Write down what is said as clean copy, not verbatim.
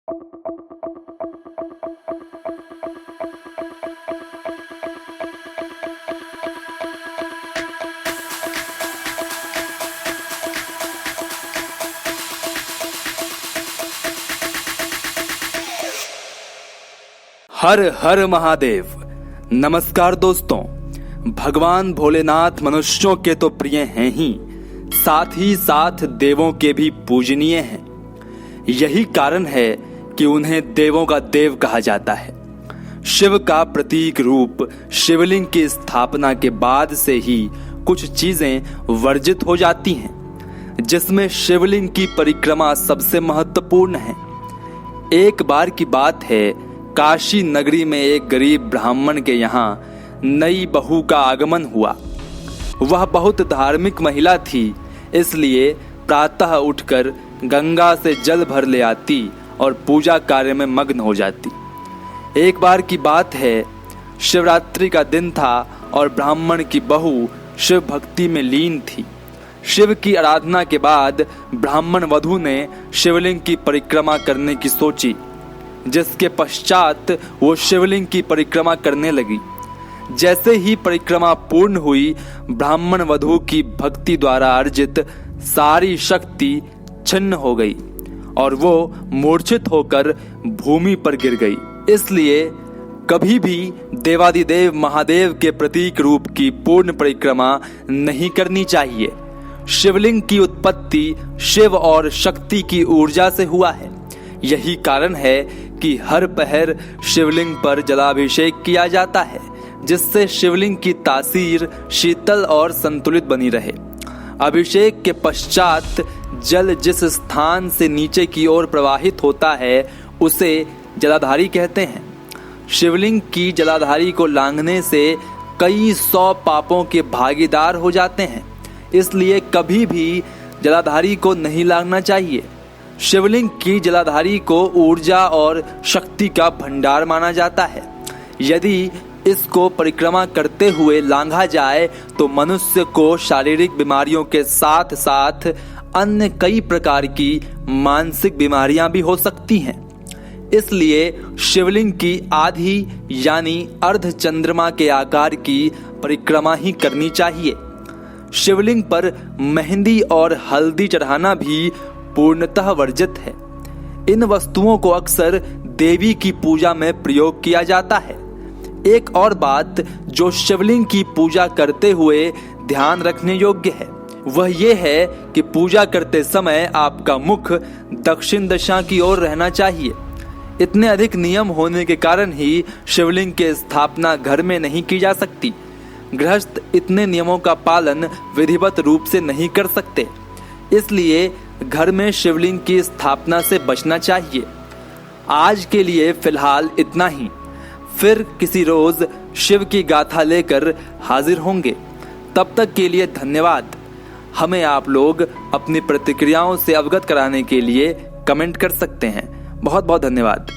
हर हर महादेव। नमस्कार दोस्तों, भगवान भोलेनाथ मनुष्यों के तो प्रिय हैं ही, साथ ही साथ देवों के भी पूजनीय हैं। यही कारण है कि उन्हें देवों का देव कहा जाता है। शिव का प्रतीक रूप शिवलिंग की स्थापना के बाद से ही कुछ चीजें वर्जित हो जाती हैं, जिसमें शिवलिंग की परिक्रमा सबसे महत्वपूर्ण है। एक बार की बात है, काशी नगरी में एक गरीब ब्राह्मण के यहाँ नई बहू का आगमन हुआ। वह बहुत धार्मिक महिला थी, इसलिए प्रातः उठकर गंगा से जल भर ले आती और पूजा कार्य में मग्न हो जाती। एक बार की बात है, शिवरात्रि का दिन था और ब्राह्मण की बहू शिव भक्ति में लीन थी। शिव की आराधना के बाद ब्राह्मण वधू ने शिवलिंग की परिक्रमा करने की सोची, जिसके पश्चात वो शिवलिंग की परिक्रमा करने लगी। जैसे ही परिक्रमा पूर्ण हुई, ब्राह्मण वधू की भक्ति द्वारा अर्जित सारी शक्ति छिन्न हो गई और वो मूर्छित होकर भूमि पर गिर गई। इसलिए कभी भी देवादिदेव महादेव के प्रतीक रूप की पूर्ण परिक्रमा नहीं करनी चाहिए। शिवलिंग की उत्पत्ति शिव और शक्ति की ऊर्जा से हुआ है। यही कारण है कि हर पहर शिवलिंग पर जलाभिषेक किया जाता है, जिससे शिवलिंग की तासीर शीतल और संतुलित बनी रहे। अभिषेक के पश्चात जल जिस स्थान से नीचे की ओर प्रवाहित होता है, उसे जलाधारी कहते हैं। शिवलिंग की जलाधारी को लांघने से कई 100 पापों के भागीदार हो जाते हैं, इसलिए कभी भी जलाधारी को नहीं लांघना चाहिए। शिवलिंग की जलाधारी को ऊर्जा और शक्ति का भंडार माना जाता है। यदि इसको परिक्रमा करते हुए लांघा जाए तो मनुष्य को शारीरिक बीमारियों के साथ साथ अन्य कई प्रकार की मानसिक बीमारियां भी हो सकती हैं। इसलिए शिवलिंग की आधी यानी अर्ध चंद्रमा के आकार की परिक्रमा ही करनी चाहिए। शिवलिंग पर मेहंदी और हल्दी चढ़ाना भी पूर्णतः वर्जित है। इन वस्तुओं को अक्सर देवी की पूजा में प्रयोग किया जाता है। एक और बात जो शिवलिंग की पूजा करते हुए ध्यान रखने योग्य है, वह यह है कि पूजा करते समय आपका मुख दक्षिण दिशा की ओर रहना चाहिए। इतने अधिक नियम होने के कारण ही शिवलिंग की स्थापना घर में नहीं की जा सकती। गृहस्थ इतने नियमों का पालन विधिवत रूप से नहीं कर सकते, इसलिए घर में शिवलिंग की स्थापना से बचना चाहिए। आज के लिए फिलहाल इतना ही। फिर किसी रोज शिव की गाथा लेकर हाजिर होंगे। तब तक के लिए धन्यवाद। हमें आप लोग अपनी प्रतिक्रियाओं से अवगत कराने के लिए कमेंट कर सकते हैं। बहुत बहुत धन्यवाद।